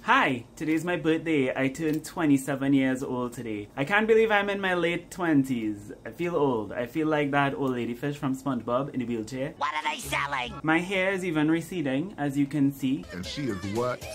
Hi, today's my birthday. I turned 27 years old today. I can't believe I'm in my late 20s. I feel old. I feel like that old ladyfish from SpongeBob in a wheelchair. What are they selling? My hair is even receding, as you can see. And she is what?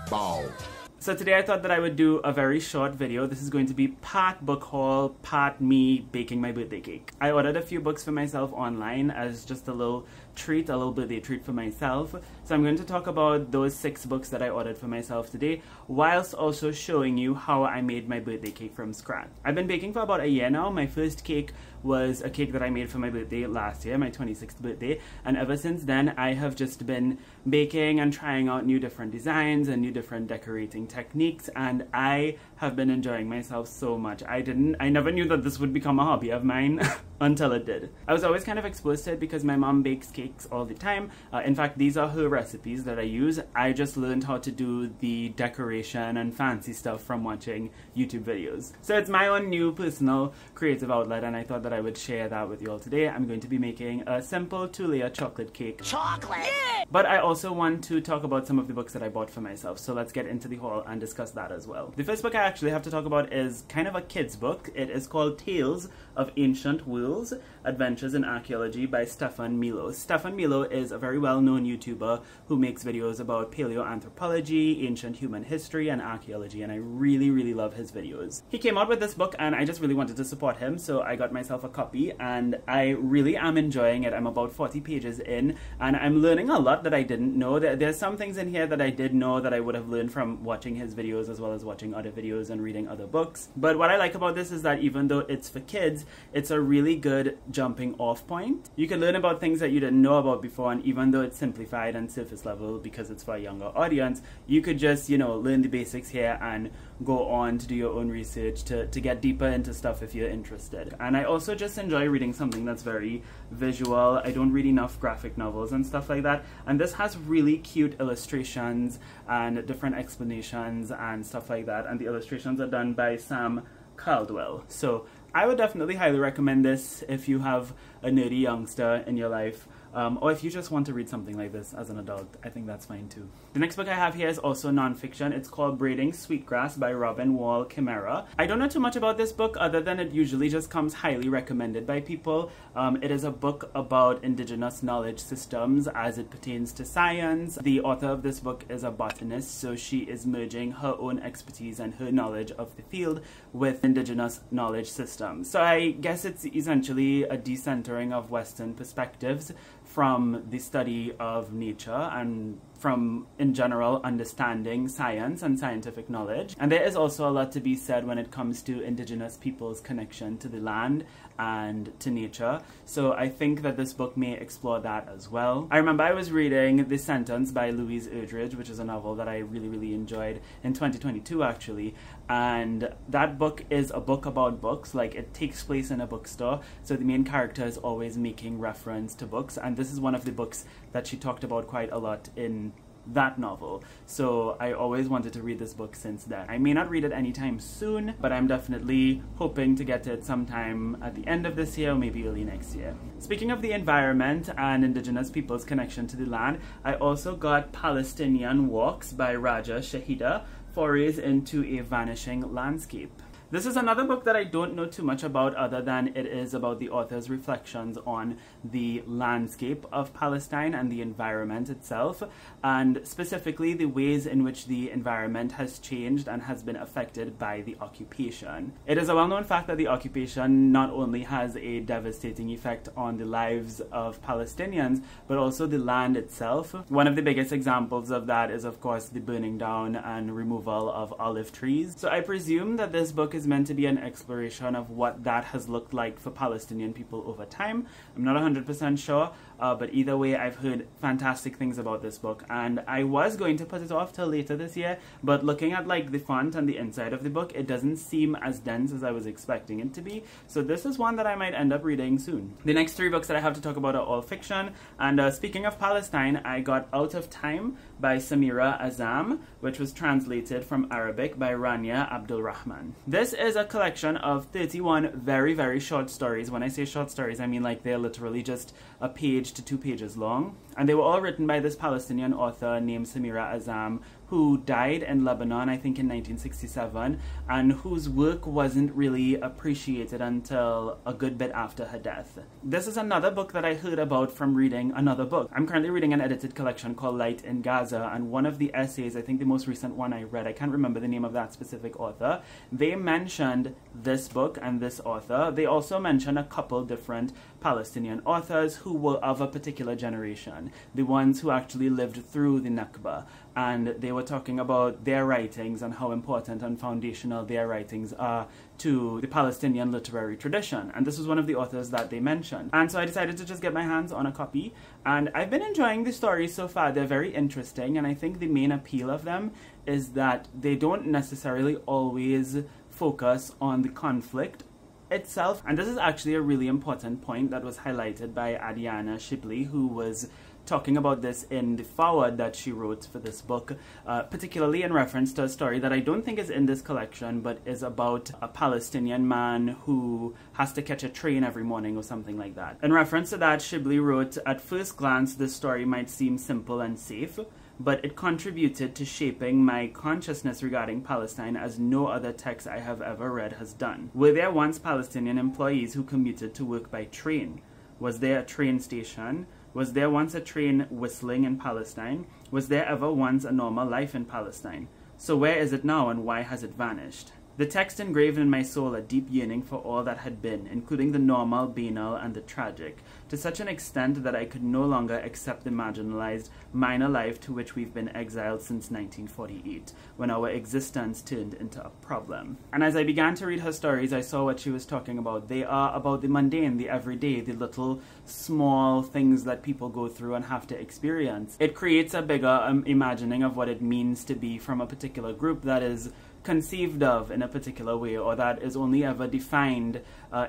Bald. So today I thought that I would do a very short video. This is going to be part book haul, part me baking my birthday cake. I ordered a few books for myself online as just a little treat, a little birthday treat for myself. So I'm going to talk about those 6 books that I ordered for myself today, whilst also showing you how I made my birthday cake from scratch. I've been baking for about a year now. My first cake was a cake that I made for my birthday last year, my 26th birthday, and ever since then I have just been baking and trying out new different designs and new different decorating techniques, and I have been enjoying myself so much. I never knew that this would become a hobby of mine until it did. I was always kind of exposed to it because my mom bakes cakes all the time. In fact, these are her recipes that I use. I just learned how to do the decoration and fancy stuff from watching YouTube videos. So it's my own new personal creative outlet, and I thought that I would share that with you all today. I'm going to be making a simple 2-layer chocolate cake. Chocolate! Yeah! But I also want to talk about some of the books that I bought for myself, so let's get into the haul and discuss that as well. The first book I actually have to talk about is kind of a kid's book. It is called Tales of Ancient Worlds, Adventures in Archaeology by Stefan Milo. Stefan Milo is a very well-known YouTuber who makes videos about paleoanthropology, ancient human history, and archaeology, and I really love his videos. He came out with this book and I just really wanted to support him, so I got myself a copy and I really am enjoying it. I'm about 40 pages in and I'm learning a lot that I didn't know. There's some things in here that I did know that I would have learned from watching his videos as well as watching other videos and reading other books. But what I like about this is that even though it's for kids, it's a really good jumping off point. You can learn about things that you didn't know about before, and even though it's simplified and surface level because it's for a younger audience, you could just, you know, learn the basics here and go on to do your own research to get deeper into stuff if you're interested. And I also just enjoy reading something that's very visual. I don't read enough graphic novels and stuff like that, and this has really cute illustrations and different explanations and stuff like that, and the illustrations are done by Sam Caldwell. So I would definitely highly recommend this if you have a nerdy youngster in your life, or if you just want to read something like this as an adult. I think that's fine too. The next book I have here is also nonfiction. It's called Braiding, Sweetgrass by Robin Wall Kimmerer. I don't know too much about this book other than it usually just comes highly recommended by people. It is a book about indigenous knowledge systems as it pertains to science. The author of this book is a botanist, so she is merging her own expertise and her knowledge of the field with indigenous knowledge systems. So I guess it's essentially a decentering of Western perspectives from the study of nature and from, in general, understanding science and scientific knowledge. And there is also a lot to be said when it comes to indigenous people's connection to the land and to nature. So I think that this book may explore that as well. I remember I was reading The Sentence by Louise Erdrich, which is a novel that I really enjoyed in 2022 actually. And that book is a book about books. Like, it takes place in a bookstore, so the main character is always making reference to books, and this is one of the books that she talked about quite a lot in that novel. So I always wanted to read this book since then. I may not read it anytime soon, but I'm definitely hoping to get to it sometime at the end of this year or maybe early next year. Speaking of the environment and indigenous people's connection to the land, I also got Palestinian Walks by Shehadeh, Forays into a Vanishing Landscape. This is another book that I don't know too much about other than it is about the author's reflections on the landscape of Palestine and the environment itself, and specifically the ways in which the environment has changed and has been affected by the occupation. It is a well-known fact that the occupation not only has a devastating effect on the lives of Palestinians, but also the land itself. One of the biggest examples of that is, of course, the burning down and removal of olive trees. So I presume that this book is meant to be an exploration of what that has looked like for Palestinian people over time. I'm not 100% sure, but either way, I've heard fantastic things about this book, and I was going to put it off till later this year, but looking at like the font and the inside of the book, it doesn't seem as dense as I was expecting it to be, so this is one that I might end up reading soon. The next 3 books that I have to talk about are all fiction, and speaking of Palestine, I got Out of Time by Samira Azzam, which was translated from Arabic by Rania Abdul Rahman. This is a collection of 31 very short stories. When I say short stories, I mean like they're literally just a page to 2 pages long. And they were all written by this Palestinian author named Samira Azzam, who died in Lebanon, I think in 1967, and whose work wasn't really appreciated until a good bit after her death. This is another book that I heard about from reading another book. I'm currently reading an edited collection called Light in Gaza, and one of the essays, I think the most recent one I read, I can't remember the name of that specific author, they mentioned this book and this author. They also mentioned a couple different Palestinian authors who were of a particular generation, the ones who actually lived through the Nakba. And they were talking about their writings and how important and foundational their writings are to the Palestinian literary tradition. And this was one of the authors that they mentioned. And so I decided to just get my hands on a copy. And I've been enjoying the stories so far. They're very interesting. And I think the main appeal of them is that they don't necessarily always focus on the conflict itself. And this is actually a really important point that was highlighted by Adiana Shibli, who was talking about this in the foreword that she wrote for this book, particularly in reference to a story that I don't think is in this collection, but is about a Palestinian man who has to catch a train every morning or something like that. In reference to that, Shibli wrote, "At first glance, this story might seem simple and safe, but it contributed to shaping my consciousness regarding Palestine as no other text I have ever read has done. Were there once Palestinian employees who commuted to work by train? Was there a train station? Was there once a train whistling in Palestine? Was there ever once a normal life in Palestine? So where is it now and why has it vanished?" The text engraved in my soul a deep yearning for all that had been, including the normal, banal, and the tragic, to such an extent that I could no longer accept the marginalized, minor life to which we've been exiled since 1948, when our existence turned into a problem. And as I began to read her stories, I saw what she was talking about. They are about the mundane, the everyday, the little, small things that people go through and have to experience. It creates a bigger imagining of what it means to be from a particular group that is conceived of in a particular way, or that is only ever defined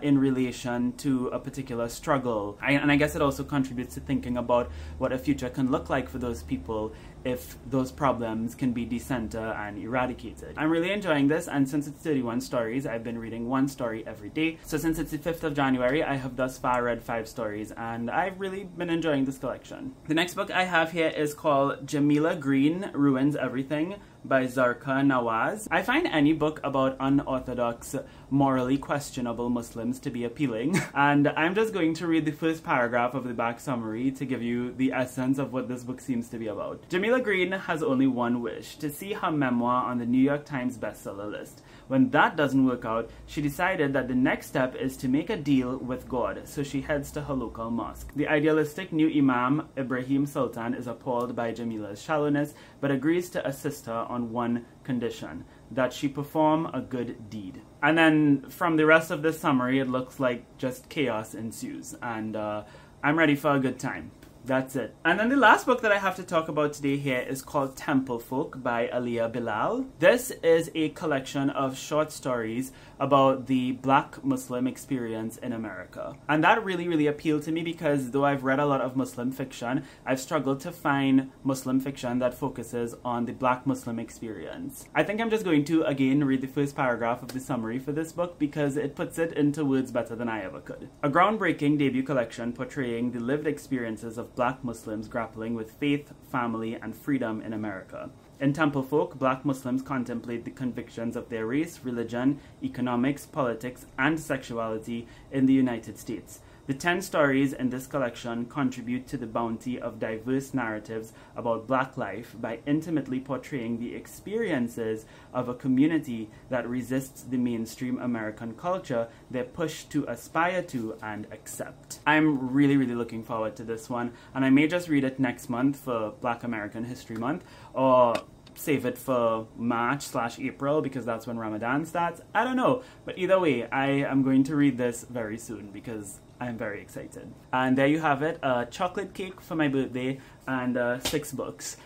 in relation to a particular struggle. And I guess it also contributes to thinking about what a future can look like for those people if those problems can be decenter and eradicated. I'm really enjoying this, and since it's 31 stories, I've been reading one story every day. So since it's the 5th of January, I have thus far read 5 stories, and I've really been enjoying this collection. The next book I have here is called Jamila Green Ruins Everything by Zarqa Narwaz. I find any book about unorthodox, morally questionable Muslims to be appealing, and I'm just going to read the first paragraph of the back summary to give you the essence of what this book seems to be about. Jamila Green has only one wish: to see her memoir on the New York Times bestseller list. When that doesn't work out, she decided that the next step is to make a deal with God, so she heads to her local mosque. The idealistic new Imam, Ibrahim Sultan, is appalled by Jamila's shallowness, but agrees to assist her on one condition: that she perform a good deed. And then from the rest of this summary, it looks like just chaos ensues, and I'm ready for a good time. That's it. And then the last book that I have to talk about today here is called Temple Folk by Aaliyah Bilal. This is a collection of short stories about the Black Muslim experience in America. And that really, really appealed to me because though I've read a lot of Muslim fiction, I've struggled to find Muslim fiction that focuses on the Black Muslim experience. I think I'm just going to, again, read the first paragraph of the summary for this book because it puts it into words better than I ever could. A groundbreaking debut collection portraying the lived experiences of Black Muslims grappling with faith, family, and freedom in America. In Temple Folk, Black Muslims contemplate the convictions of their race, religion, economics, politics, and sexuality in the United States. The 10 stories in this collection contribute to the bounty of diverse narratives about Black life by intimately portraying the experiences of a community that resists the mainstream American culture they're pushed to aspire to and accept. I'm really, really looking forward to this one, and I may just read it next month for Black American History Month, or save it for March/April because that's when Ramadan starts. I don't know, but either way, I am going to read this very soon because I'm very excited. And there you have it, a chocolate cake for my birthday and 6 books.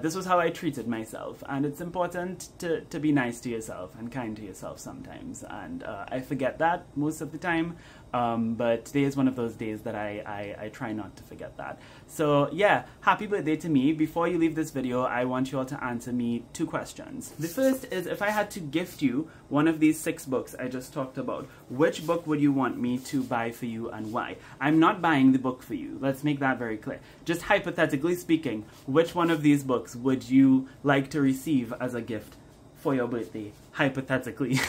This was how I treated myself, and it's important to be nice to yourself and kind to yourself sometimes, and I forget that most of the time, But today is one of those days that I try not to forget that. So yeah, happy birthday to me. Before you leave this video, I want you all to answer me 2 questions. The first is, if I had to gift you one of these 6 books I just talked about, which book would you want me to buy for you and why? I'm not buying the book for you. Let's make that very clear. Just hypothetically speaking, which one of these books would you like to receive as a gift for your birthday, hypothetically,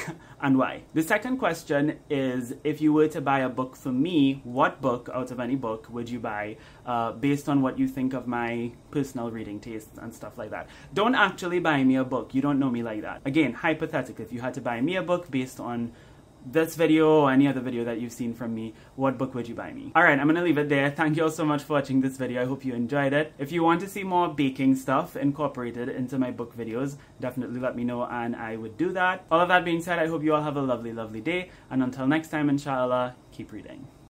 and why? The second question is, if you were to buy a book for me, what book out of any book would you buy based on what you think of my personal reading tastes and stuff like that? Don't actually buy me a book. You don't know me like that. Again, hypothetically, if you had to buy me a book based on this video or any other video that you've seen from me, what book would you buy me? Alright, I'm gonna leave it there. Thank you all so much for watching this video. I hope you enjoyed it. If you want to see more baking stuff incorporated into my book videos, definitely let me know and I would do that. All of that being said, I hope you all have a lovely, lovely day. And until next time, inshallah, keep reading.